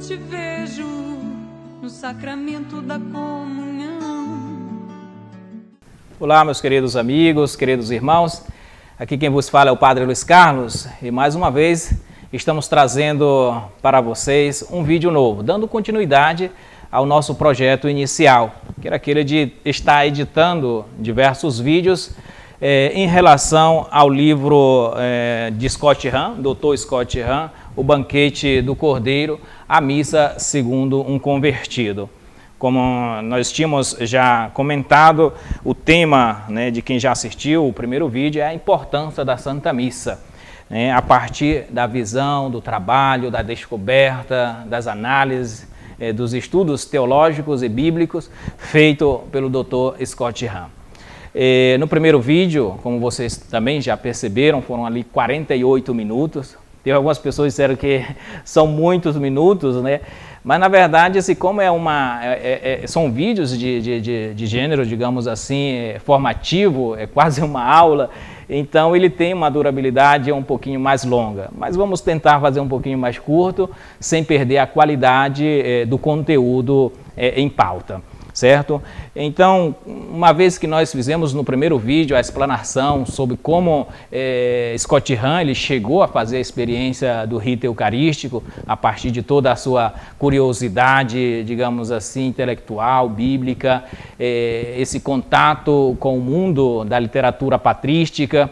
te vejo no sacramento da comunhão. Olá, meus queridos amigos, queridos irmãos. Aqui quem vos fala é o Padre Luiz Carlos e mais uma vez estamos trazendo para vocês um vídeo novo, dando continuidade ao nosso projeto inicial, que era aquele de estar editando diversos vídeos em relação ao livro de Scott Hahn, Dr. Scott Hahn, O Banquete do Cordeiro, a Missa segundo um Convertido. Como nós tínhamos já comentado, o tema, de quem já assistiu o primeiro vídeo é a importância da Santa Missa, a partir da visão, do trabalho, da descoberta, das análises, dos estudos teológicos e bíblicos feito pelo Dr. Scott Hahn. No primeiro vídeo, como vocês também já perceberam, foram ali 48 minutos. Teve algumas pessoas que disseram que são muitos minutos, Mas na verdade, como são vídeos de gênero, digamos assim, formativo, é quase uma aula, então ele tem uma durabilidade um pouquinho mais longa. Mas vamos tentar fazer um pouquinho mais curto, sem perder a qualidade do conteúdo em pauta. Certo? Então, uma vez que nós fizemos no primeiro vídeo a explanação sobre como Scott Hahn ele chegou a fazer a experiência do rito eucarístico a partir de toda a sua curiosidade, digamos assim, intelectual, bíblica, esse contato com o mundo da literatura patrística,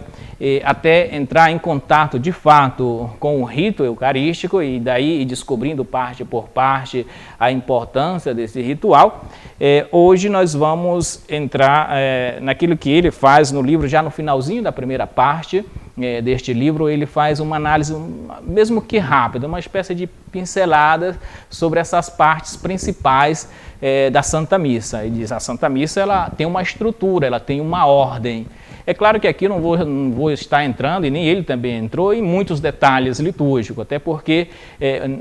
até entrar em contato de fato com o rito eucarístico e daí ir descobrindo parte por parte a importância desse ritual. Hoje nós vamos entrar naquilo que ele faz no livro, já no finalzinho da primeira parte deste livro, ele faz uma análise, mesmo que rápida, uma espécie de pincelada sobre essas partes principais da Santa Missa. Ele diz que a Santa Missa ela tem uma estrutura, ela tem uma ordem. É claro que aqui não vou estar entrando, e nem ele também entrou, em muitos detalhes litúrgicos, até porque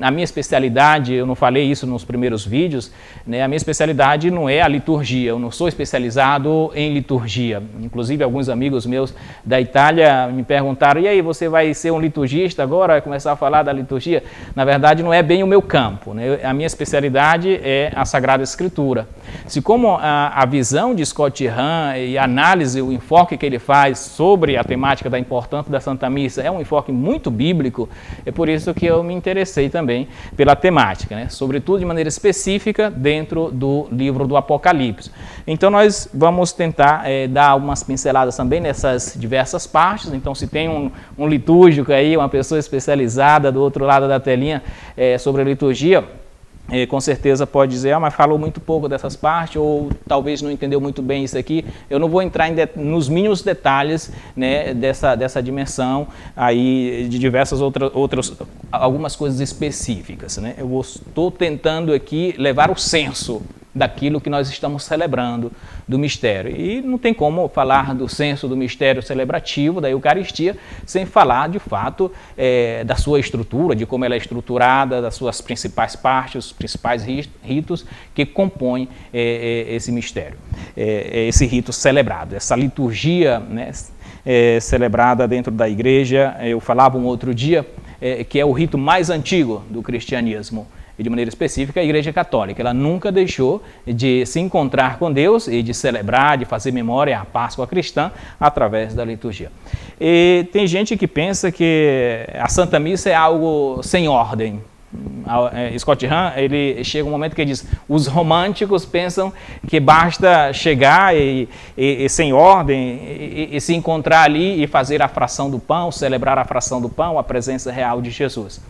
a minha especialidade, eu não falei isso nos primeiros vídeos, a minha especialidade não é a liturgia, eu não sou especializado em liturgia. Inclusive, alguns amigos meus da Itália me perguntaram, e aí, você vai ser um liturgista agora, vai começar a falar da liturgia? Na verdade, não é bem o meu campo, A minha especialidade é a Sagrada Escritura. Se como a visão de Scott Hahn e a análise, o enfoque que ele faz sobre a temática da importância da Santa Missa é um enfoque muito bíblico, é por isso que eu me interessei também pela temática, sobretudo de maneira específica dentro do livro do Apocalipse. Então nós vamos tentar dar umas pinceladas também nessas diversas partes. Então se tem um litúrgico aí, uma pessoa especializada do outro lado da telinha sobre a liturgia, com certeza pode dizer, mas falou muito pouco dessas partes, ou talvez não entendeu muito bem isso aqui. Eu não vou entrar nos mínimos detalhes dessa dimensão aí de diversas outras algumas coisas específicas. Eu estou tentando aqui levar o senso daquilo que nós estamos celebrando do mistério. E não tem como falar do senso do mistério celebrativo da Eucaristia sem falar, de fato, da sua estrutura, de como ela é estruturada, das suas principais partes, os principais ritos que compõem esse mistério, esse rito celebrado, essa liturgia celebrada dentro da igreja. Eu falava um outro dia que é o rito mais antigo do cristianismo. E de maneira específica, a Igreja Católica, ela nunca deixou de se encontrar com Deus e de celebrar, de fazer memória à Páscoa cristã através da liturgia. E tem gente que pensa que a Santa Missa é algo sem ordem. Scott Hahn, ele chega um momento que ele diz, os românticos pensam que basta chegar e sem ordem e se encontrar ali e fazer a fração do pão, celebrar a fração do pão, a presença real de Jesus.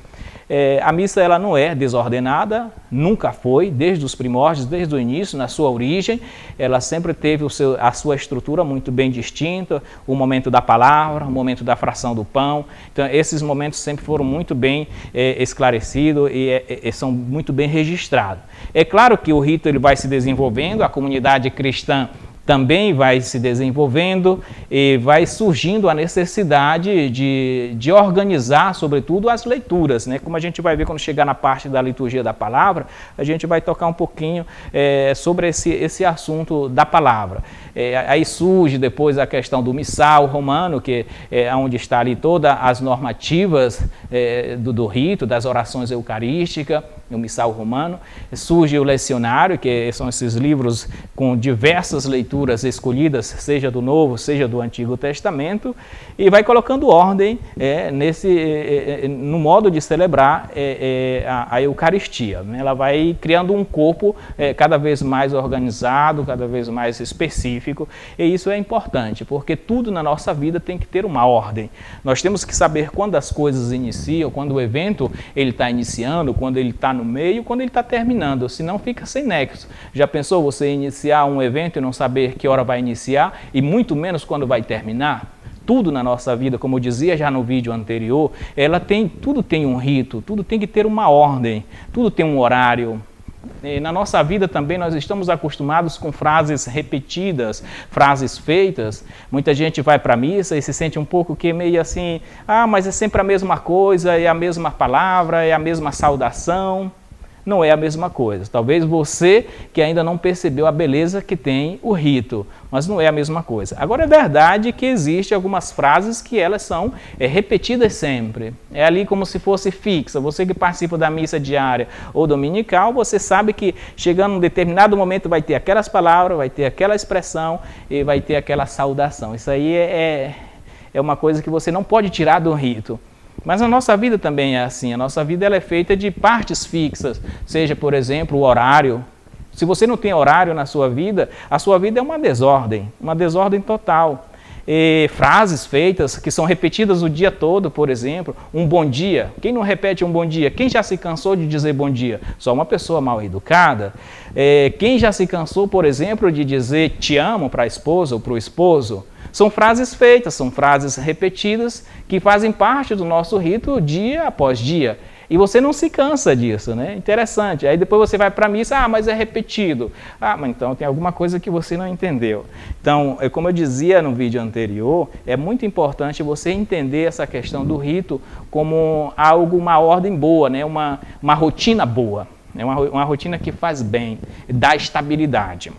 A missa ela não é desordenada, nunca foi, desde os primórdios, desde o início, na sua origem, ela sempre teve a sua estrutura muito bem distinta, o momento da palavra, o momento da fração do pão. Então, esses momentos sempre foram muito bem esclarecidos e são muito bem registrados. É claro que o rito ele vai se desenvolvendo, a comunidade cristã também vai se desenvolvendo e vai surgindo a necessidade de organizar, sobretudo, as leituras, Como a gente vai ver quando chegar na parte da liturgia da palavra, a gente vai tocar um pouquinho sobre esse assunto da palavra. Aí surge depois a questão do missal romano, que é onde está ali todas as normativas do rito, das orações eucarísticas. o Missal Romano, surge o Lecionário, que são esses livros com diversas leituras escolhidas, seja do Novo, seja do Antigo Testamento, e vai colocando ordem no modo de celebrar a Eucaristia. Ela vai criando um corpo cada vez mais organizado, cada vez mais específico, e isso é importante, porque tudo na nossa vida tem que ter uma ordem. Nós temos que saber quando as coisas iniciam, quando o evento ele está iniciando, quando ele está no meio, quando ele está terminando, senão fica sem nexo. Já pensou você iniciar um evento e não saber que hora vai iniciar e muito menos quando vai terminar? Tudo na nossa vida, como eu dizia já no vídeo anterior, tudo tem um rito, tudo tem que ter uma ordem, tudo tem um horário. E na nossa vida também nós estamos acostumados com frases repetidas, frases feitas. Muita gente vai para a missa e se sente um pouco meio assim, mas é sempre a mesma coisa, é a mesma palavra, é a mesma saudação. Não é a mesma coisa. Talvez você que ainda não percebeu a beleza que tem o rito, mas não é a mesma coisa. Agora é verdade que existem algumas frases que elas são repetidas sempre. É ali como se fosse fixa. Você que participa da missa diária ou dominical, você sabe que chegando em um determinado momento vai ter aquelas palavras, vai ter aquela expressão e vai ter aquela saudação. Isso aí é uma coisa que você não pode tirar do rito. Mas a nossa vida também é assim, a nossa vida ela é feita de partes fixas, seja, por exemplo, o horário. Se você não tem horário na sua vida, a sua vida é uma desordem total. E frases feitas que são repetidas o dia todo, por exemplo, um bom dia. Quem não repete um bom dia? Quem já se cansou de dizer bom dia? Só uma pessoa mal educada. Quem já se cansou, por exemplo, de dizer te amo para a esposa ou para o esposo? São frases feitas, são frases repetidas que fazem parte do nosso rito dia após dia. E você não se cansa disso, né? Interessante. Aí depois você vai para a missa, mas é repetido. Mas então tem alguma coisa que você não entendeu. Então, como eu dizia no vídeo anterior, é muito importante você entender essa questão do rito como uma ordem boa, né? Uma rotina boa. É uma rotina que faz bem, dá estabilidade.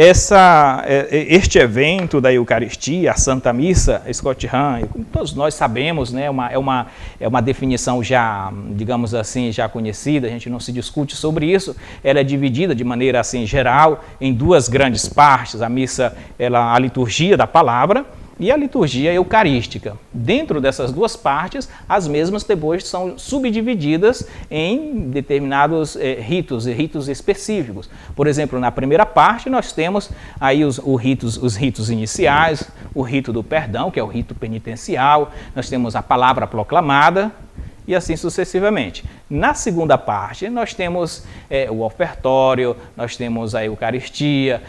Este evento da Eucaristia, a Santa Missa, Scott Hahn, como todos nós sabemos, né, é uma definição já, digamos assim, já conhecida, a gente não se discute sobre isso. Ela é dividida de maneira assim geral em duas grandes partes, a missa, a liturgia da palavra e a liturgia eucarística. Dentro dessas duas partes, as mesmas depois são subdivididas em determinados ritos específicos. Por exemplo, na primeira parte nós temos aí os ritos iniciais, o rito do perdão, que é o rito penitencial, nós temos a palavra proclamada, e assim sucessivamente. Na segunda parte, nós temos o ofertório, nós temos a Eucaristia,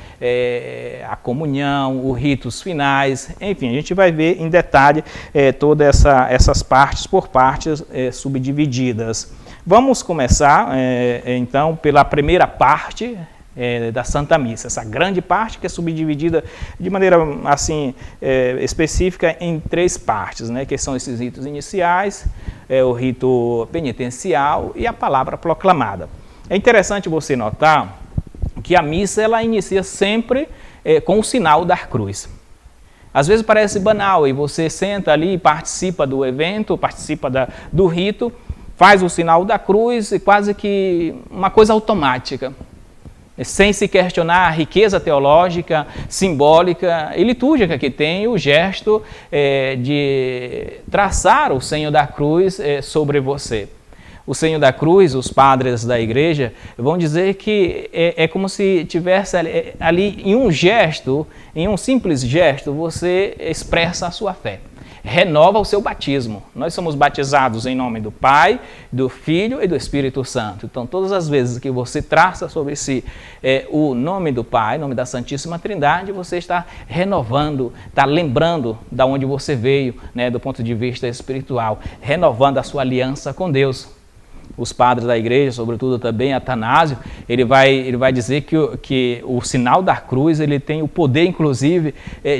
a comunhão, os ritos finais, enfim, a gente vai ver em detalhe todas essas partes por partes subdivididas. Vamos começar, então, pela primeira parte da Santa Missa, essa grande parte que é subdividida de maneira assim específica em três partes, né, que são esses ritos iniciais, o rito penitencial e a palavra proclamada. É interessante você notar que a missa ela inicia sempre com o sinal da cruz. Às vezes parece banal e você senta ali e participa do evento, participa do rito, faz o sinal da cruz e quase que uma coisa automática, sem se questionar a riqueza teológica, simbólica e litúrgica que tem o gesto de traçar o senho da cruz sobre você. O senho da cruz, os padres da igreja vão dizer que é como se tivesse ali em um gesto, em um simples gesto, você expressa a sua fé. Renova o seu batismo. Nós somos batizados em nome do Pai, do Filho e do Espírito Santo. Então, todas as vezes que você traça sobre si o nome do Pai, o nome da Santíssima Trindade, você está renovando, está lembrando de onde você veio, né, do ponto de vista espiritual, renovando a sua aliança com Deus. Os padres da igreja, sobretudo também Atanásio, ele vai dizer que o sinal da cruz ele tem o poder, inclusive,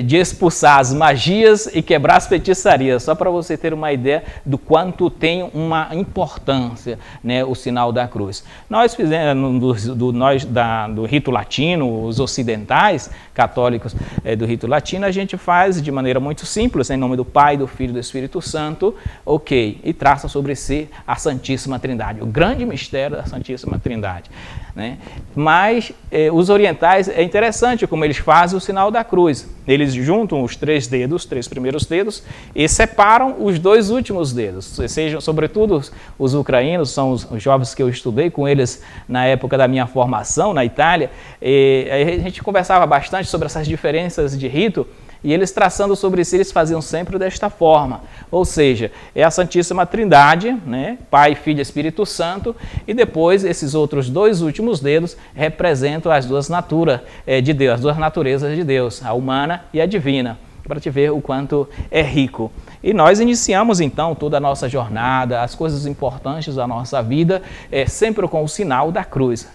de expulsar as magias e quebrar as feitiçarias, só para você ter uma ideia do quanto tem uma importância, né, o sinal da cruz. Nós fizemos, do rito latino, os ocidentais católicos do rito latino, a gente faz de maneira muito simples, em nome do Pai, do Filho e do Espírito Santo, e traça sobre si a Santíssima Trindade. Trindade, o grande mistério da Santíssima Trindade, né? Mas os orientais, é interessante como eles fazem o sinal da cruz. Eles juntam os 3 dedos, 3 primeiros dedos, e separam os 2 últimos dedos. Sejam, sobretudo, os ucranianos, são os jovens que eu estudei com eles na época da minha formação na Itália. A gente conversava bastante sobre essas diferenças de rito, e eles traçando sobre si, eles faziam sempre desta forma. Ou seja, é a Santíssima Trindade, né? Pai, Filho e Espírito Santo, e depois esses outros 2 últimos dedos representam as 2 naturas de Deus, as 2 naturezas de Deus, a humana e a divina, para te ver o quanto é rico. E nós iniciamos então toda a nossa jornada, as coisas importantes da nossa vida, sempre com o sinal da cruz.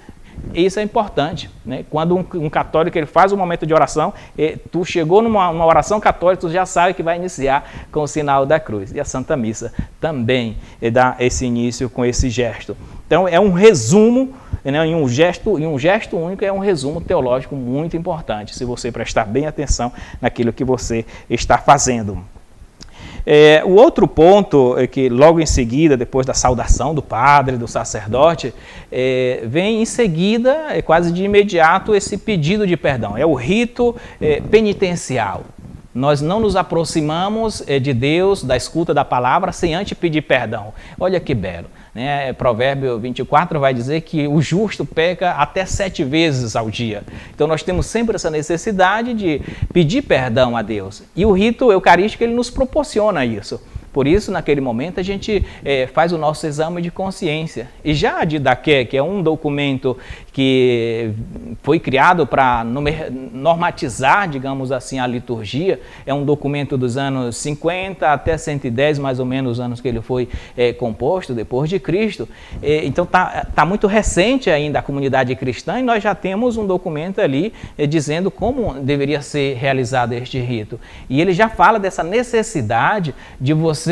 Isso é importante, né? Quando um católico ele faz um momento de oração, tu chegou numa oração católica, tu já sabe que vai iniciar com o sinal da cruz. E a Santa Missa também dá esse início com esse gesto. Então é um resumo, né? em um gesto único, é um resumo teológico muito importante, se você prestar bem atenção naquilo que você está fazendo. O outro ponto é que logo em seguida, depois da saudação do padre, do sacerdote, vem em seguida, quase de imediato, esse pedido de perdão. É o rito penitencial. Nós não nos aproximamos de Deus, da escuta da palavra, sem antes pedir perdão. Olha que belo, né? Provérbio 24 vai dizer que o justo peca até 7 vezes ao dia. Então nós temos sempre essa necessidade de pedir perdão a Deus. E o rito eucarístico ele nos proporciona isso. Por isso, naquele momento, a gente faz o nosso exame de consciência. E já a Didaqué, que é um documento que foi criado para normatizar, digamos assim, a liturgia, é um documento dos anos 50 até 110, mais ou menos, os anos que ele foi composto, depois de Cristo. Então, tá muito recente ainda a comunidade cristã, e nós já temos um documento ali dizendo como deveria ser realizado este rito. E ele já fala dessa necessidade de você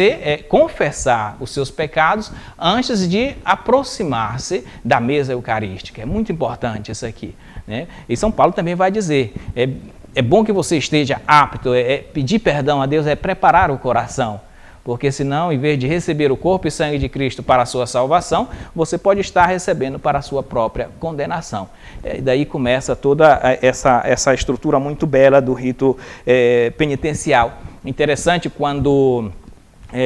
confessar os seus pecados antes de aproximar-se da mesa eucarística. É muito importante isso aqui, né? E São Paulo também vai dizer, é bom que você esteja apto, pedir perdão a Deus, preparar o coração, porque senão, em vez de receber o corpo e sangue de Cristo para a sua salvação, você pode estar recebendo para a sua própria condenação. E daí começa toda essa estrutura muito bela do rito penitencial. Interessante quando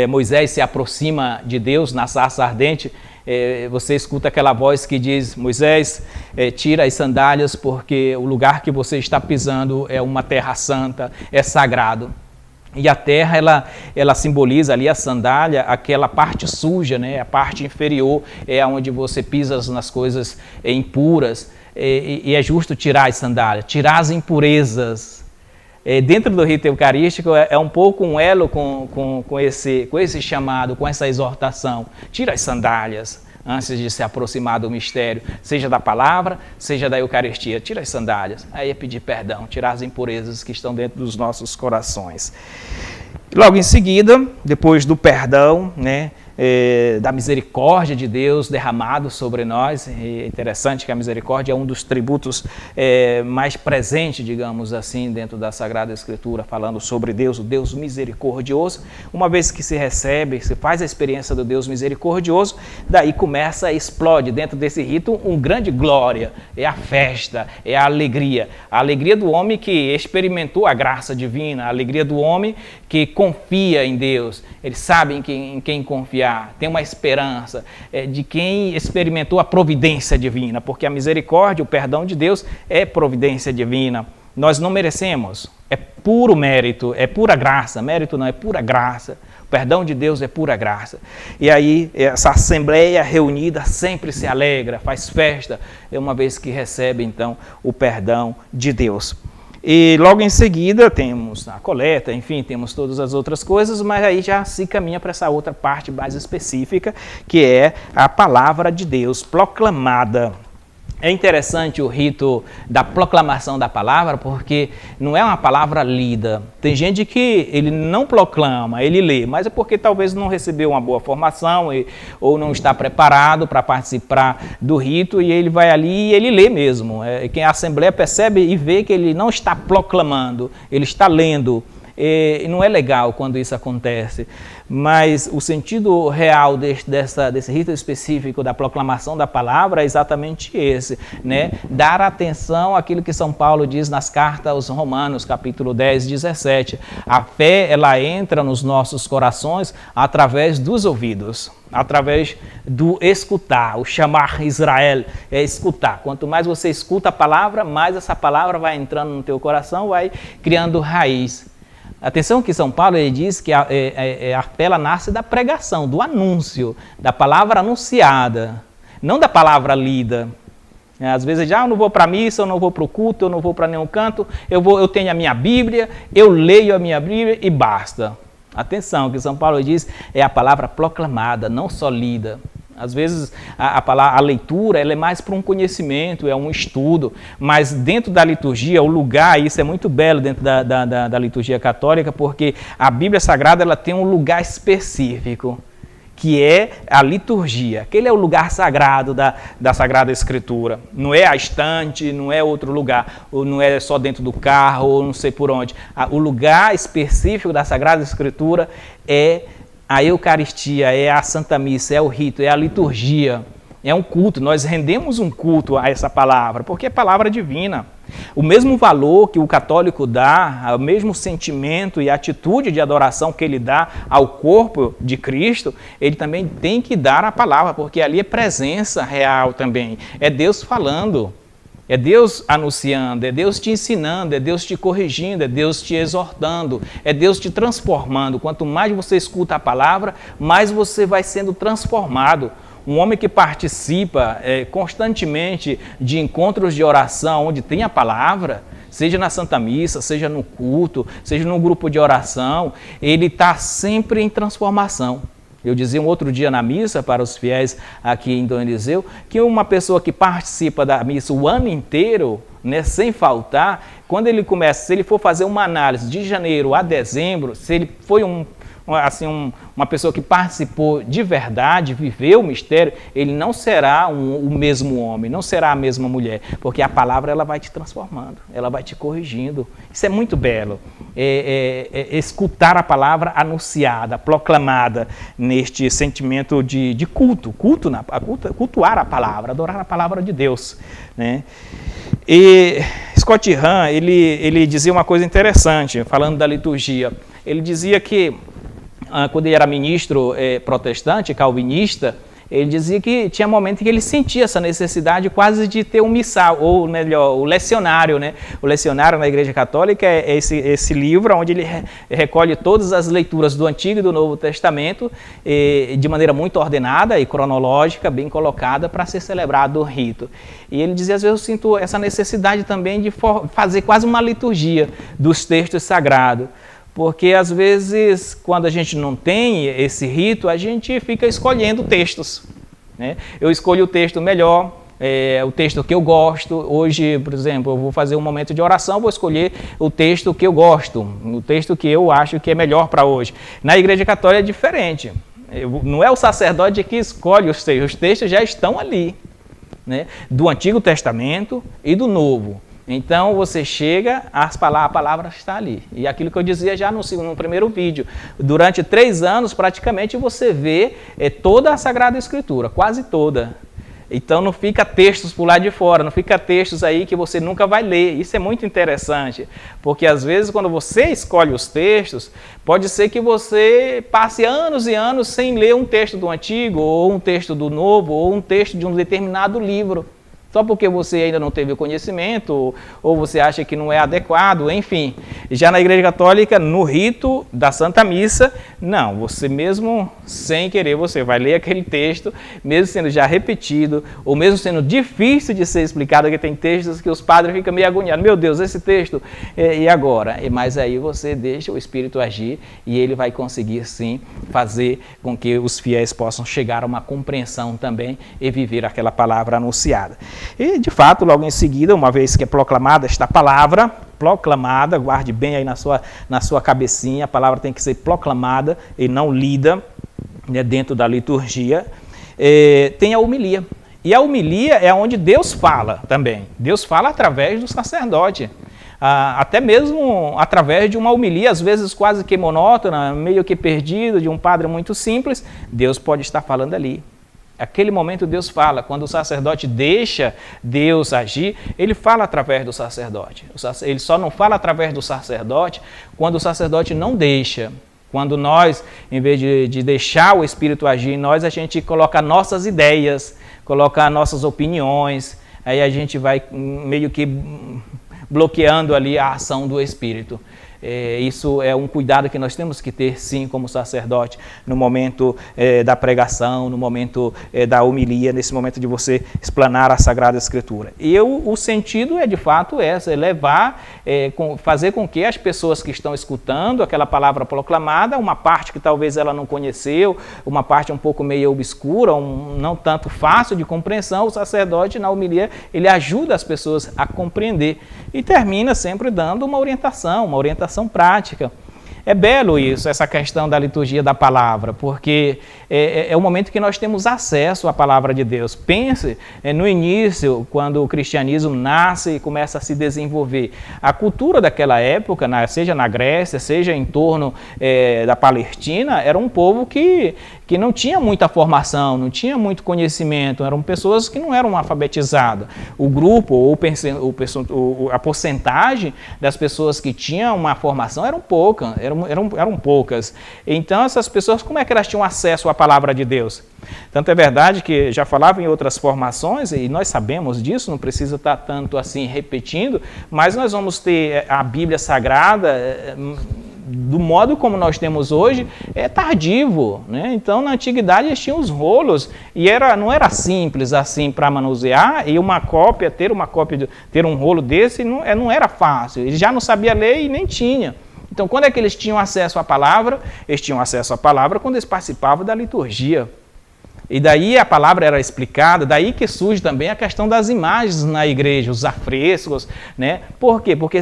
Moisés se aproxima de Deus na sarça ardente, você escuta aquela voz que diz, Moisés, tira as sandálias porque o lugar que você está pisando é uma terra santa, é sagrado. E a terra, ela simboliza ali a sandália, aquela parte suja, né? A parte inferior é onde você pisa nas coisas impuras, e é justo tirar as sandálias, tirar as impurezas. Dentro do rito eucarístico é um pouco um elo com esse chamado, com essa exortação. Tira as sandálias antes de se aproximar do mistério, seja da palavra, seja da Eucaristia. Tira as sandálias. Aí é pedir perdão, tirar as impurezas que estão dentro dos nossos corações. Logo em seguida, depois do perdão, né, da misericórdia de Deus derramado sobre nós. É interessante que a misericórdia é um dos tributos mais presentes, digamos assim, dentro da Sagrada Escritura, falando sobre Deus, o Deus misericordioso. Uma vez que se recebe, se faz a experiência do Deus misericordioso, daí começa, explode dentro desse rito um grande glória, é a festa, é a alegria do homem que experimentou a graça divina, a alegria do homem que confia em Deus, ele sabe em quem confiar, tem uma esperança de quem experimentou a providência divina, porque a misericórdia, o perdão de Deus é providência divina. Nós não merecemos, é puro mérito, é pura graça, mérito não, é pura graça. O perdão de Deus é pura graça. E aí essa assembleia reunida sempre se alegra, faz festa, uma vez que recebe então o perdão de Deus. E logo em seguida temos a coleta, enfim, temos todas as outras coisas, mas aí já se caminha para essa outra parte mais específica, que é a palavra de Deus proclamada. É interessante o rito da proclamação da palavra, porque não é uma palavra lida. Tem gente que ele não proclama, ele lê, mas é porque talvez não recebeu uma boa formação ou não está preparado para participar do rito, e ele vai ali e ele lê mesmo. Quem a Assembleia percebe e vê que ele não está proclamando, ele está lendo. E não é legal quando isso acontece, mas o sentido real desse rito específico da proclamação da palavra é exatamente esse, né? Dar atenção àquilo que São Paulo diz nas cartas aos Romanos, capítulo 10, 17. A fé, ela entra nos nossos corações através dos ouvidos, através do escutar. O chamar Israel é escutar. Quanto mais você escuta a palavra, mais essa palavra vai entrando no teu coração, vai criando raiz. Atenção que São Paulo ele diz que a fé ela nasce da pregação, do anúncio, da palavra anunciada, não da palavra lida. Às vezes eu não vou para a missa, eu não vou para o culto, eu não vou para nenhum canto, eu tenho a minha Bíblia, eu leio a minha Bíblia e basta. Atenção, que São Paulo diz é a palavra proclamada, não só lida. Às vezes a leitura ela é mais para um conhecimento, é um estudo, mas dentro da liturgia, o lugar, isso é muito belo dentro da liturgia católica, porque a Bíblia Sagrada ela tem um lugar específico, que é a liturgia. Aquele é o lugar sagrado da Sagrada Escritura. Não é a estante, não é outro lugar, ou não é só dentro do carro, ou não sei por onde. O lugar específico da Sagrada Escritura é a Eucaristia, é a Santa Missa, é o rito, é a liturgia, é um culto. Nós rendemos um culto a essa palavra, porque é palavra divina. O mesmo valor que o católico dá, o mesmo sentimento e atitude de adoração que ele dá ao corpo de Cristo, ele também tem que dar à palavra, porque ali é presença real também. É Deus falando, é Deus anunciando, é Deus te ensinando, é Deus te corrigindo, é Deus te exortando, é Deus te transformando. Quanto mais você escuta a palavra, mais você vai sendo transformado. Um homem que participa constantemente de encontros de oração, onde tem a palavra, seja na Santa Missa, seja no culto, seja num grupo de oração, ele está sempre em transformação. Eu dizia um outro dia na missa para os fiéis aqui em Dom Eliseu, que uma pessoa que participa da missa o ano inteiro, né, sem faltar, quando ele começa, se ele for fazer uma análise de janeiro a dezembro, se ele foi uma pessoa que participou de verdade, viveu o mistério, ele não será o mesmo homem, não será a mesma mulher, porque a palavra ela vai te transformando, ela vai te corrigindo. Isso é muito belo, escutar a palavra anunciada, proclamada neste sentimento de cultuar a palavra, adorar a palavra de Deus, né? E Scott Hahn, ele dizia uma coisa interessante, falando da liturgia. Ele dizia que quando ele era ministro protestante, calvinista, ele dizia que tinha momentos que ele sentia essa necessidade quase de ter um missal, ou melhor, o lecionário, né? O lecionário na Igreja Católica é esse livro onde ele recolhe todas as leituras do Antigo e do Novo Testamento de maneira muito ordenada e cronológica, bem colocada, para ser celebrado o rito. E ele dizia, às vezes eu sinto essa necessidade também de fazer quase uma liturgia dos textos sagrados. Porque, às vezes, quando a gente não tem esse rito, a gente fica escolhendo textos, né? Eu escolho o texto melhor, o texto que eu gosto. Hoje, por exemplo, eu vou fazer um momento de oração, vou escolher o texto que eu gosto, o texto que eu acho que é melhor para hoje. Na Igreja Católica é diferente. Não é o sacerdote que escolhe os textos já estão ali, né? Do Antigo Testamento e do Novo. Então você chega, a palavra está ali. E aquilo que eu dizia já no primeiro vídeo, durante 3 anos praticamente você vê toda a Sagrada Escritura, quase toda. Então não fica textos por lá de fora, não fica textos aí que você nunca vai ler. Isso é muito interessante, porque às vezes quando você escolhe os textos, pode ser que você passe anos e anos sem ler um texto do Antigo, ou um texto do Novo, ou um texto de um determinado livro. Só porque você ainda não teve o conhecimento, ou você acha que não é adequado, enfim. Já na Igreja Católica, no rito da Santa Missa, não, você mesmo, sem querer, você vai ler aquele texto, mesmo sendo já repetido, ou mesmo sendo difícil de ser explicado, porque tem textos que os padres ficam meio agoniados. Meu Deus, esse texto, e agora? Mas aí você deixa o Espírito agir, e ele vai conseguir, sim, fazer com que os fiéis possam chegar a uma compreensão também, e viver aquela palavra anunciada. E, de fato, logo em seguida, uma vez que é proclamada esta palavra, proclamada, guarde bem aí na sua cabecinha, a palavra tem que ser proclamada e não lida, né, dentro da liturgia, tem a homilia. E a homilia é onde Deus fala também. Deus fala através do sacerdote. até mesmo através de uma homilia, às vezes quase que monótona, meio que perdido, de um padre muito simples, Deus pode estar falando ali. Aquele momento Deus fala, quando o sacerdote deixa Deus agir, ele fala através do sacerdote. Ele só não fala através do sacerdote quando o sacerdote não deixa. Quando nós, em vez de deixar o Espírito agir em nós, a gente coloca nossas ideias, coloca nossas opiniões, aí a gente vai meio que bloqueando ali a ação do Espírito. Isso é um cuidado que nós temos que ter, sim, como sacerdote, no momento da pregação, no momento da homilia, nesse momento de você explanar a Sagrada Escritura. E o sentido é, de fato, levar, fazer com que as pessoas que estão escutando aquela palavra proclamada, uma parte que talvez ela não conheceu, uma parte um pouco meio obscura, não tanto fácil de compreensão, o sacerdote, na homilia, ele ajuda as pessoas a compreender e termina sempre dando uma orientação prática. É belo isso, essa questão da liturgia da palavra, porque é o momento que nós temos acesso à palavra de Deus. Pense no início, quando o cristianismo nasce e começa a se desenvolver. A cultura daquela época, seja na Grécia, seja em torno da Palestina, era um povo que não tinha muita formação, não tinha muito conhecimento, eram pessoas que não eram alfabetizadas. O grupo, ou a porcentagem das pessoas que tinham uma formação eram poucas. Então, essas pessoas, como é que elas tinham acesso à palavra de Deus? Tanto é verdade que já falava em outras formações, e nós sabemos disso, não precisa estar tanto assim repetindo, mas nós vamos ter a Bíblia Sagrada do modo como nós temos hoje, é tardivo, né? Então, na antiguidade, eles tinham os rolos, e não era simples assim para manusear, e ter um rolo desse não era fácil. Eles já não sabiam ler e nem tinha. Então, quando é que eles tinham acesso à palavra? Eles tinham acesso à palavra quando eles participavam da liturgia. E daí a palavra era explicada, daí que surge também a questão das imagens na igreja, os afrescos, né? Por quê? Porque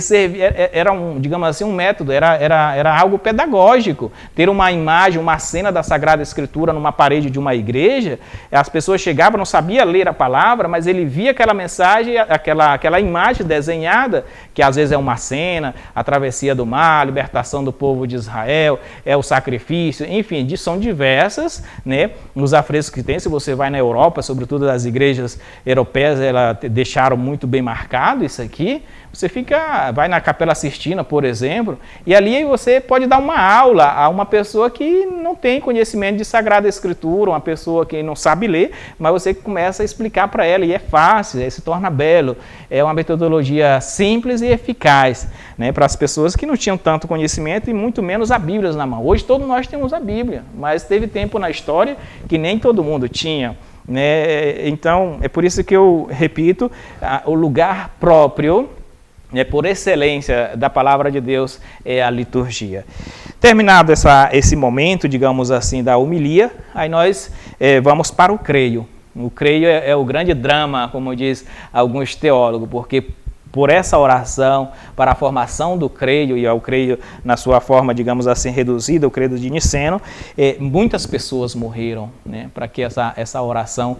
era digamos assim, um método, era algo pedagógico. Ter uma imagem, uma cena da Sagrada Escritura numa parede de uma igreja, as pessoas chegavam, não sabiam ler a palavra, mas ele via aquela mensagem, aquela imagem desenhada, que às vezes é uma cena, a travessia do mar, a libertação do povo de Israel, é o sacrifício, enfim, são diversas, né? Os afrescos que tem, se você vai na Europa, sobretudo as igrejas europeias, elas deixaram muito bem marcado isso aqui. Você vai na Capela Sistina, por exemplo, e ali você pode dar uma aula a uma pessoa que não tem conhecimento de Sagrada Escritura, uma pessoa que não sabe ler, mas você começa a explicar para ela, e é fácil, se torna belo. É uma metodologia simples e eficaz, né, para as pessoas que não tinham tanto conhecimento e muito menos a Bíblia na mão. Hoje todos nós temos a Bíblia, mas teve tempo na história que nem todo mundo tinha, né? Então, é por isso que eu repito, o lugar próprio, por excelência da palavra de Deus, é a liturgia. Terminado esse momento, digamos assim, da homilia, aí nós vamos para o creio. O creio é o grande drama, como diz alguns teólogos, porque por essa oração, para a formação do creio, e ao creio na sua forma, digamos assim, reduzida, o credo de Niceno, muitas pessoas morreram, né, para que essa oração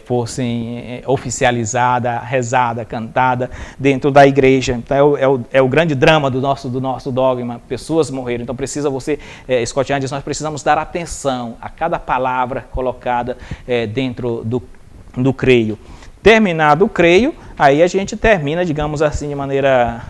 fosse oficializada, rezada, cantada dentro da igreja. Então é o grande drama do nosso dogma, pessoas morreram. Então precisa você, Scott Hahn diz, nós precisamos dar atenção a cada palavra colocada dentro do creio. Terminado o creio, aí a gente termina, digamos assim, de maneira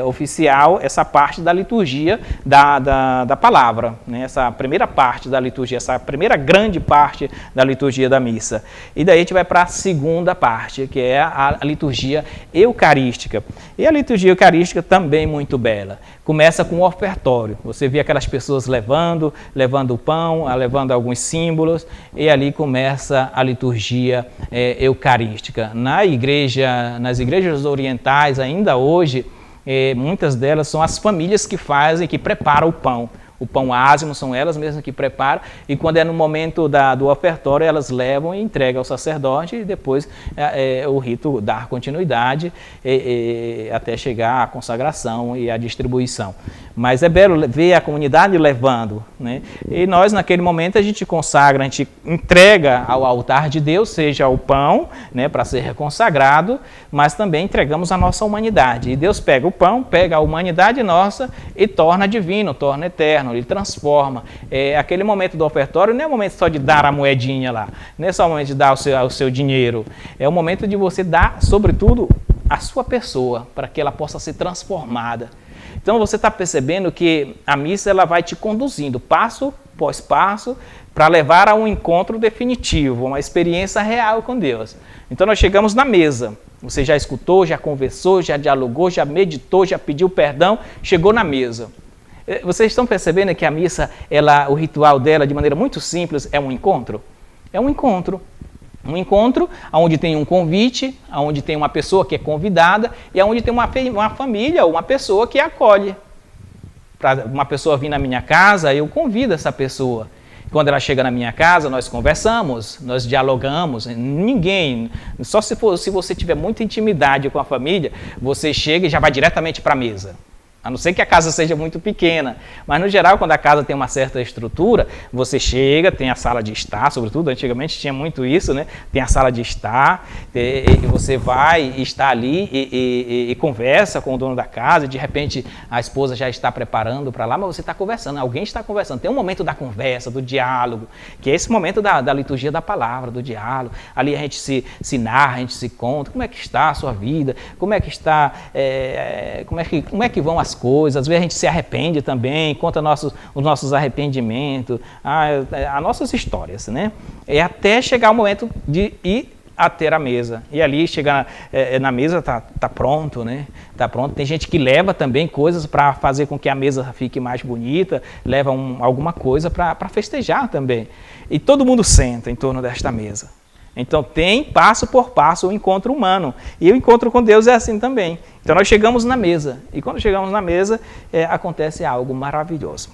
oficial, essa parte da liturgia da palavra, né? Essa primeira parte da liturgia, essa primeira grande parte da liturgia da missa. E daí a gente vai para a segunda parte, que é a liturgia eucarística. E a liturgia eucarística também muito bela. Começa com o ofertório. Você vê aquelas pessoas levando o pão, levando alguns símbolos, e ali começa a liturgia eucarística. Nas igrejas orientais, ainda hoje, muitas delas são as famílias que preparam o pão. O pão ázimo são elas mesmas que preparam, e quando é no momento do ofertório, elas levam e entregam ao sacerdote, e depois o rito dá continuidade até chegar à consagração e à distribuição. mas é belo ver a comunidade levando, né? E nós, naquele momento, a gente consagra, a gente entrega ao altar de Deus, seja o pão, né, para ser consagrado, mas também entregamos a nossa humanidade. E Deus pega o pão, pega a humanidade nossa e torna divino, torna eterno, Ele transforma. Aquele momento do ofertório não é o momento só de dar a moedinha lá, não é só o momento de dar o seu dinheiro, é o momento de você dar, sobretudo, a sua pessoa, para que ela possa ser transformada. Então você está percebendo que a missa ela vai te conduzindo passo após passo para levar a um encontro definitivo, uma experiência real com Deus. Então nós chegamos na mesa, você já escutou, já conversou, já dialogou, já meditou, já pediu perdão, chegou na mesa. Vocês estão percebendo que a missa, o ritual dela, de maneira muito simples, é um encontro? É um encontro. Um encontro onde tem um convite, onde tem uma pessoa que é convidada e onde tem uma família ou uma pessoa que acolhe. Para uma pessoa vir na minha casa, eu convido essa pessoa. Quando ela chega na minha casa, nós conversamos, nós dialogamos. Ninguém, só se você tiver muita intimidade com a família, você chega e já vai diretamente para a mesa. A não ser que a casa seja muito pequena. Mas, no geral, quando a casa tem uma certa estrutura, você chega, tem a sala de estar, sobretudo, antigamente tinha muito isso, né? Tem a sala de estar, e você vai e está ali e conversa com o dono da casa, e de repente a esposa já está preparando para lá, mas você está conversando, alguém está conversando. Tem um momento da conversa, do diálogo, que é esse momento da liturgia da palavra, do diálogo. Ali a gente se narra, a gente se conta, como é que está a sua vida, como é que está, como é que vão as coisas. Às vezes a gente se arrepende também, conta os nossos arrependimentos, as nossas histórias, né? É até chegar o momento de ir a ter a mesa. E ali, chegar na mesa, tá pronto, né? Tá pronto. Tem gente que leva também coisas para fazer com que a mesa fique mais bonita, leva alguma coisa para festejar também. E todo mundo senta em torno desta mesa. Então tem passo por passo o encontro humano. E o encontro com Deus é assim também. Então nós chegamos na mesa. E quando chegamos na mesa, acontece algo maravilhoso.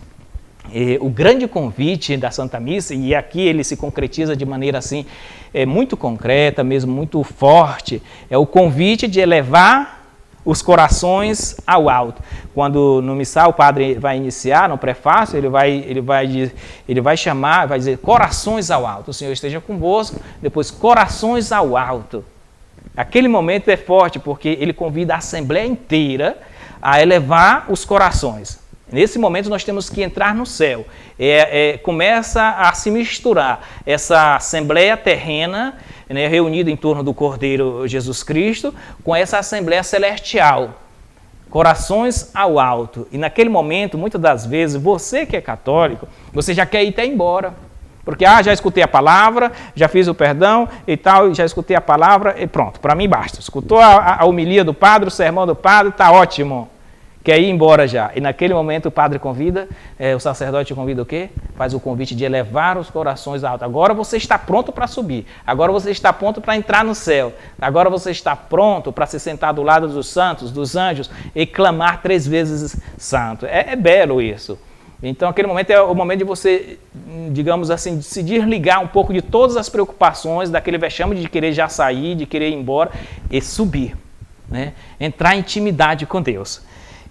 O grande convite da Santa Missa, e aqui ele se concretiza de maneira assim, muito concreta, mesmo muito forte, é o convite de elevar os corações ao alto. Quando no missal o padre vai iniciar, no prefácio, ele vai chamar, vai dizer corações ao alto. O Senhor esteja convosco, depois corações ao alto. Aquele momento é forte porque ele convida a Assembleia inteira a elevar os corações. Nesse momento nós temos que entrar no céu. Começa a se misturar essa Assembleia terrena, né, reunida em torno do Cordeiro Jesus Cristo, com essa Assembleia celestial. Corações ao alto. E naquele momento, muitas das vezes, você que é católico, você já quer ir até embora. Porque, já escutei a palavra, já fiz o perdão e tal, já escutei a palavra e pronto, para mim basta. Escutou a homilia do padre, o sermão do padre, está ótimo. Quer ir embora já. E naquele momento o padre convida, o sacerdote convida o quê? Faz o convite de elevar os corações altos. Agora você está pronto para subir. Agora você está pronto para entrar no céu. Agora você está pronto para se sentar do lado dos santos, dos anjos e clamar 3 vezes santo. É belo isso. Então aquele momento é o momento de você, digamos assim, de se desligar um pouco de todas as preocupações, daquele vexame de querer já sair, de querer ir embora e subir, né? Entrar em intimidade com Deus.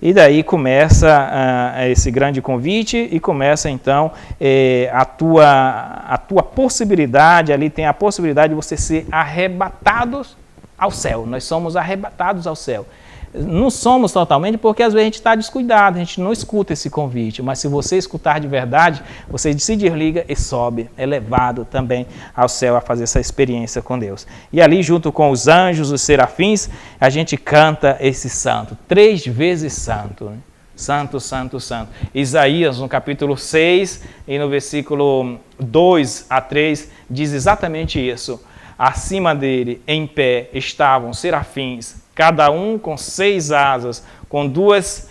E daí começa esse grande convite e começa então a tua possibilidade, ali tem a possibilidade de você ser arrebatados ao céu. Nós somos arrebatados ao céu. Não somos totalmente porque às vezes a gente está descuidado, a gente não escuta esse convite, mas se você escutar de verdade, você se desliga e sobe, é levado também ao céu a fazer essa experiência com Deus. E ali junto com os anjos, os serafins, a gente canta esse santo, 3 vezes santo, né? Santo, santo, santo. Isaías, no capítulo 6 e no versículo 2 a 3, diz exatamente isso. Acima dele, em pé, estavam serafins, cada um com 6 asas, com 2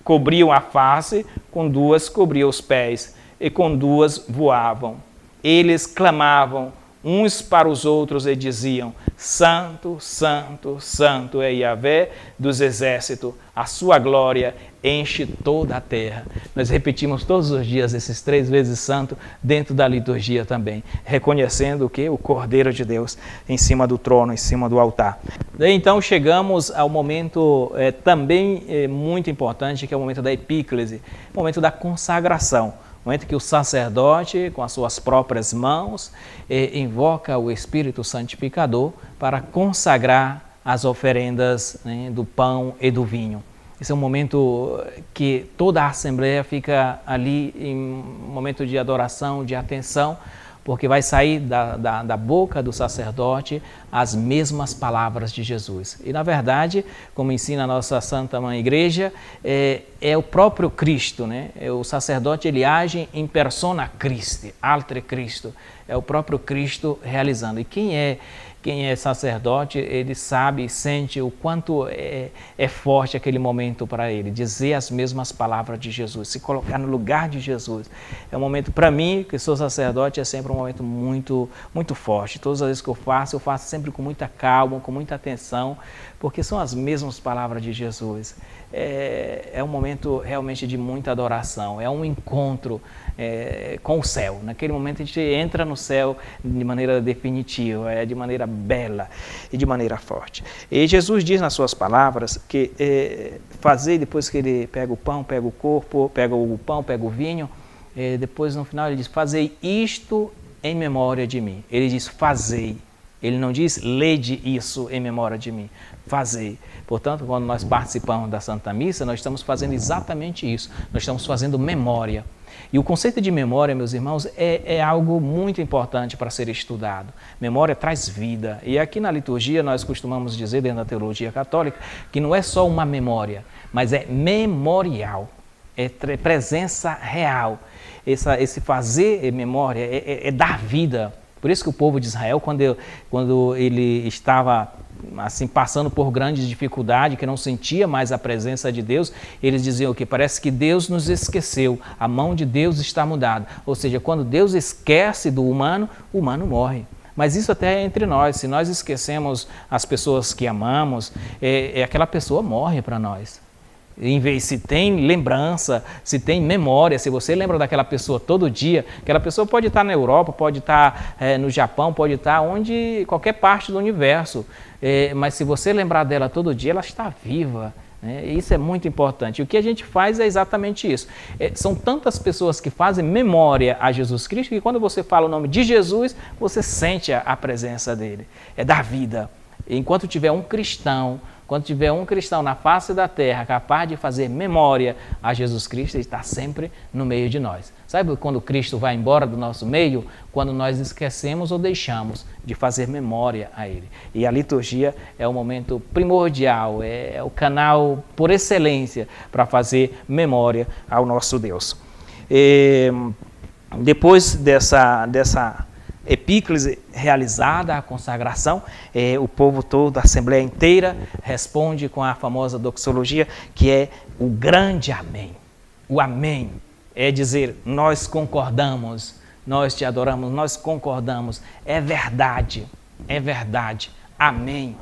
cobriam a face, com 2 cobriam os pés, e com 2 voavam. Eles clamavam uns para os outros e diziam: Santo, Santo, Santo é Yahvé dos exércitos, a sua glória enche toda a terra. Nós repetimos todos os dias esses 3 vezes santo dentro da liturgia também, reconhecendo o que? O Cordeiro de Deus em cima do trono, em cima do altar. Daí então chegamos ao momento também muito importante, que é o momento da epíclese, o momento da consagração. O momento que o sacerdote, com as suas próprias mãos, invoca o Espírito Santificador para consagrar as oferendas, né, do pão e do vinho. Esse é um momento que toda a Assembleia fica ali em um momento de adoração, de atenção, porque vai sair da boca do sacerdote as mesmas palavras de Jesus. E, na verdade, como ensina a nossa Santa Mãe Igreja, é o próprio Cristo, né? O sacerdote, ele age em persona Christi, alter Cristo. É o próprio Cristo realizando. E quem é sacerdote, ele sabe e sente o quanto é forte aquele momento para ele, dizer as mesmas palavras de Jesus, se colocar no lugar de Jesus. É um momento, para mim, que sou sacerdote, é sempre um momento muito, muito forte. Todas as vezes que eu faço sempre com muita calma, com muita atenção, porque são as mesmas palavras de Jesus. É um momento realmente de muita adoração, é um encontro com o céu. Naquele momento a gente entra no céu de maneira definitiva, de maneira bela e de maneira forte. E Jesus diz nas suas palavras que fazer, depois que ele pega o pão, pega o corpo, pega o pão, pega o vinho, depois no final ele diz: fazei isto em memória de mim. Ele diz: fazei. Ele não diz: lede isso em memória de mim. Fazei. Portanto, quando nós participamos da Santa Missa, nós estamos fazendo exatamente isso. Nós estamos fazendo memória. E o conceito de memória, meus irmãos, é algo muito importante para ser estudado. Memória traz vida. E aqui na liturgia nós costumamos dizer, dentro da teologia católica, que não é só uma memória, mas é memorial. É presença real. Esse fazer memória é dar vida. Por isso que o povo de Israel, quando ele estava assim, passando por grandes dificuldades, que não sentia mais a presença de Deus, eles diziam que parece que Deus nos esqueceu, a mão de Deus está mudada. Ou seja, quando Deus esquece do humano, o humano morre. Mas isso até é entre nós. Se nós esquecemos as pessoas que amamos, aquela pessoa morre para nós. Em vez, se tem lembrança, se tem memória, se você lembra daquela pessoa todo dia, aquela pessoa pode estar na Europa, pode estar no Japão, pode estar qualquer parte do universo, mas se você lembrar dela todo dia, ela está viva. Isso é muito importante. E o que a gente faz é exatamente isso. São tantas pessoas que fazem memória a Jesus Cristo que quando você fala o nome de Jesus, você sente a presença dele. É da vida. Enquanto tiver um cristão na face da terra capaz de fazer memória a Jesus Cristo, ele está sempre no meio de nós. Sabe quando Cristo vai embora do nosso meio? Quando nós esquecemos ou deixamos de fazer memória a Ele. E a liturgia é o momento primordial, é o canal por excelência para fazer memória ao nosso Deus. Depois dessa epíclise realizada, a consagração, o povo todo, a Assembleia inteira, responde com a famosa doxologia, que é o grande amém. O amém é dizer: nós concordamos, nós te adoramos, nós concordamos, é verdade, amém.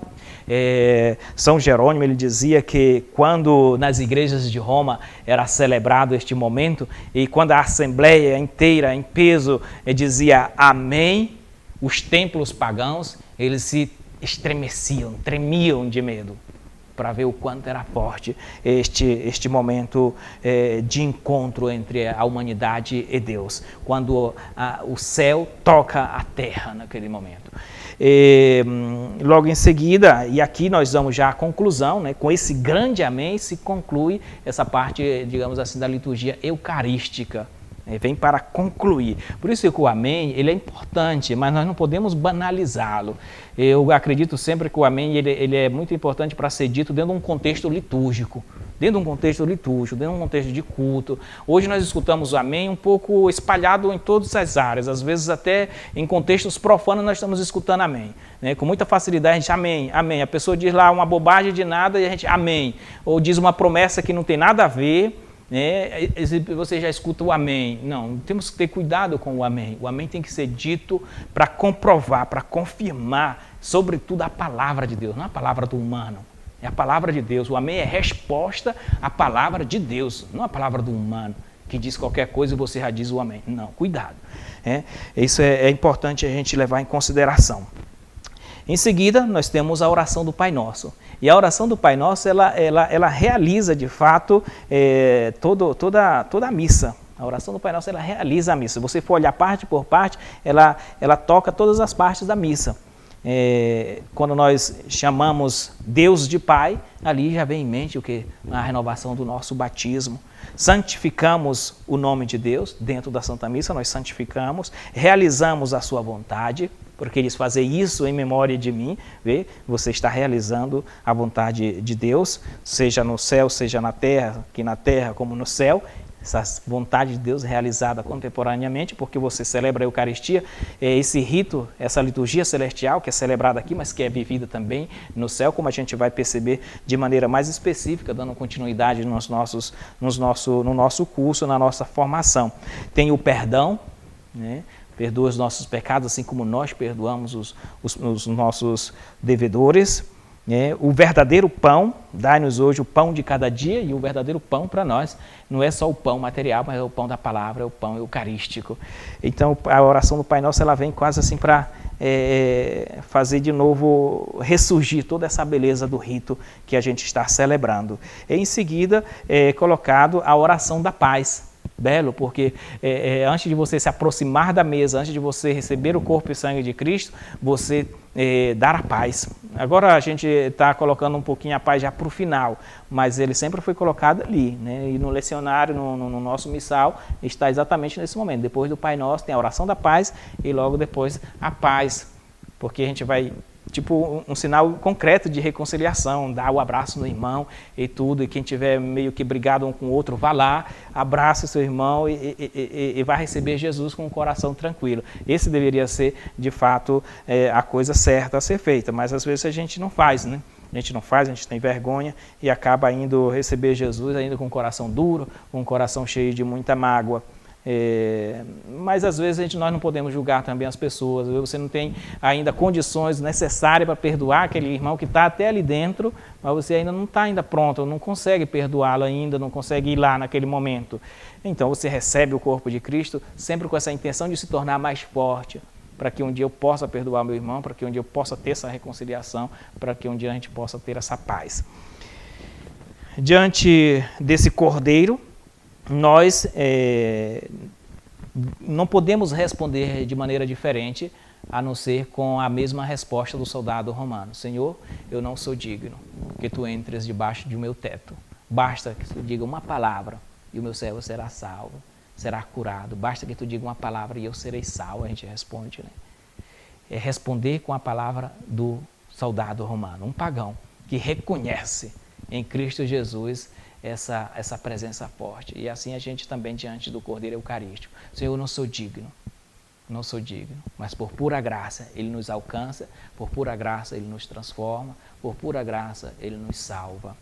São Jerônimo, ele dizia que quando nas igrejas de Roma era celebrado este momento, e quando a Assembleia inteira, em peso, dizia amém, os templos pagãos, eles se estremeciam, tremiam de medo, para ver o quanto era forte este momento de encontro entre a humanidade e Deus, quando o céu toca a terra naquele momento. Logo em seguida, e aqui nós vamos já à conclusão, né, com esse grande amém se conclui essa parte, digamos assim, da liturgia eucarística. Vem para concluir. Por isso que o amém, ele é importante, mas nós não podemos banalizá-lo. Eu acredito sempre que o amém ele é muito importante para ser dito dentro de um contexto litúrgico. Dentro de um contexto litúrgico, dentro de um contexto de culto. Hoje nós escutamos o amém um pouco espalhado em todas as áreas, às vezes até em contextos profanos nós estamos escutando amém. Com muita facilidade a gente amém, amém. A pessoa diz lá uma bobagem de nada e a gente amém. Ou diz uma promessa que não tem nada a ver, Você já escuta o amém. Não, temos que ter cuidado com o amém. O amém tem que ser dito para comprovar, para confirmar, sobretudo a palavra de Deus, não a palavra do humano. É a palavra de Deus. O amém é resposta à palavra de Deus, não a palavra do humano, que diz qualquer coisa e você já diz o amém. Não, cuidado. Isso é importante a gente levar em consideração. Em seguida, nós temos a oração do Pai Nosso. E a oração do Pai Nosso, ela realiza, de fato, toda a missa. A oração do Pai Nosso, ela realiza a missa. Se você for olhar parte por parte, ela toca todas as partes da missa. Quando nós chamamos Deus de Pai, ali já vem em mente o quê? A renovação do nosso batismo. Santificamos o nome de Deus dentro da Santa Missa, nós santificamos, realizamos a sua vontade, porque eles fazem isso em memória de mim, vê? Você está realizando a vontade de Deus, seja no céu, seja na terra, aqui na terra como no céu, essa vontade de Deus realizada contemporaneamente, porque você celebra a Eucaristia, esse rito, essa liturgia celestial que é celebrada aqui, mas que é vivida também no céu, como a gente vai perceber de maneira mais específica, dando continuidade no nosso curso, na nossa formação. Tem o perdão, né? Perdoa os nossos pecados, assim como nós perdoamos os nossos devedores. O verdadeiro pão, dai-nos hoje o pão de cada dia, e o verdadeiro pão para nós não é só o pão material, mas é o pão da palavra, é o pão eucarístico. Então a oração do Pai Nosso, ela vem quase assim para fazer de novo ressurgir toda essa beleza do rito que a gente está celebrando. E em seguida é colocado a oração da paz. Belo, porque antes de você se aproximar da mesa, antes de você receber o corpo e sangue de Cristo, você dar a paz. Agora a gente está colocando um pouquinho a paz já para o final, mas ele sempre foi colocado ali, né? E no lecionário, no nosso missal, está exatamente nesse momento. Depois do Pai Nosso tem a oração da paz e logo depois a paz, porque a gente vai... tipo um sinal concreto de reconciliação, dar o abraço no irmão e tudo, e quem tiver meio que brigado um com o outro, vá lá, abraça o seu irmão e vai receber Jesus com o coração tranquilo. Esse deveria ser, de fato, a coisa certa a ser feita, mas às vezes a gente não faz, né? A gente tem vergonha e acaba indo receber Jesus ainda com o coração duro, com o coração cheio de muita mágoa. Mas às vezes nós não podemos julgar também as pessoas. Você não tem ainda condições necessárias para perdoar aquele irmão que está até ali dentro, mas você ainda não está ainda pronto, não consegue perdoá-lo ainda, não consegue ir lá naquele momento. Então você recebe o corpo de Cristo sempre com essa intenção de se tornar mais forte, para que um dia eu possa perdoar meu irmão, para que um dia eu possa ter essa reconciliação, para que um dia a gente possa ter essa paz. Diante desse Cordeiro, nós não podemos responder de maneira diferente, a não ser com a mesma resposta do soldado romano. Senhor, eu não sou digno que tu entres debaixo do meu teto. Basta que tu diga uma palavra e o meu servo será salvo, será curado. Basta que tu diga uma palavra e eu serei salvo, a gente responde, né? É responder com a palavra do soldado romano, um pagão que reconhece em Cristo Jesus essa presença forte. E assim a gente também diante do Cordeiro Eucarístico. Senhor, eu não sou digno, mas por pura graça Ele nos alcança, por pura graça Ele nos transforma, por pura graça Ele nos salva.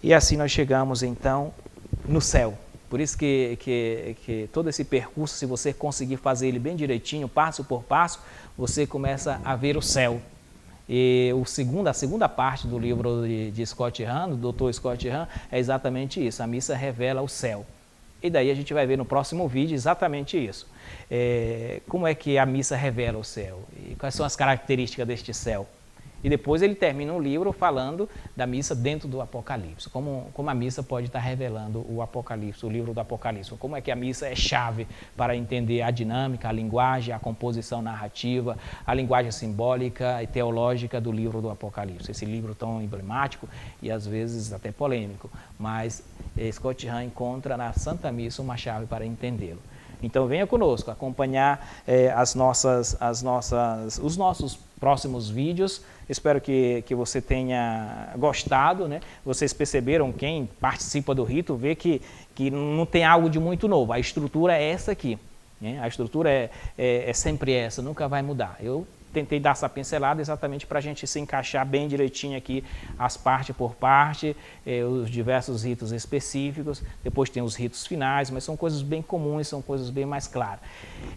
E assim nós chegamos então no céu. Por isso que todo esse percurso, se você conseguir fazer ele bem direitinho, passo por passo, você começa a ver o céu. E a segunda parte do livro de Scott Hahn, do Dr. Scott Hahn, é exatamente isso. A missa revela o céu. E daí a gente vai ver no próximo vídeo exatamente isso. Como é que a missa revela o céu? E quais são as características deste céu? E depois ele termina o livro falando da missa dentro do Apocalipse. Como a missa pode estar revelando o Apocalipse, o livro do Apocalipse. Como é que a missa é chave para entender a dinâmica, a linguagem, a composição narrativa, a linguagem simbólica e teológica do livro do Apocalipse. Esse livro tão emblemático e às vezes até polêmico. Mas Scott Hahn encontra na Santa Missa uma chave para entendê-lo. Então venha conosco acompanhar os nossos próximos vídeos. Espero que você tenha gostado, né? Vocês perceberam, quem participa do rito, vê que não tem algo de muito novo. A estrutura é essa aqui, né? A estrutura é sempre essa, nunca vai mudar. Eu tentei dar essa pincelada exatamente para a gente se encaixar bem direitinho aqui, as parte por parte, os diversos ritos específicos, depois tem os ritos finais, mas são coisas bem comuns, são coisas bem mais claras.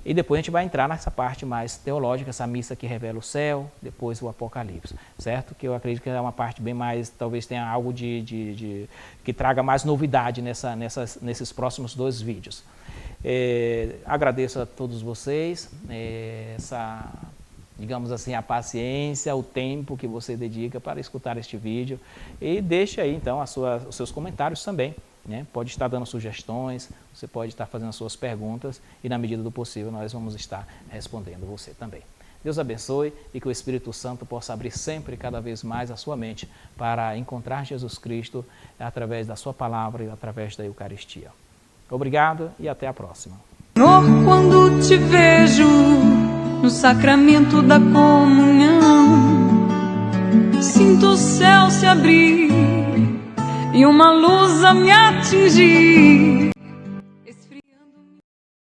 E depois a gente vai entrar nessa parte mais teológica, essa missa que revela o céu, depois o Apocalipse, certo? Que eu acredito que é uma parte bem mais, talvez tenha algo que traga mais novidade nesses próximos 2 vídeos. Agradeço a todos vocês, digamos assim, a paciência, o tempo que você dedica para escutar este vídeo, e deixe aí então os seus comentários também, né? Pode estar dando sugestões, você pode estar fazendo as suas perguntas e na medida do possível nós vamos estar respondendo você também. Deus abençoe e que o Espírito Santo possa abrir sempre cada vez mais a sua mente para encontrar Jesus Cristo através da sua palavra e através da Eucaristia. Obrigado e até a próxima. Senhor, quando te vejo no sacramento da comunhão, sinto o céu se abrir e uma luz a me atingir.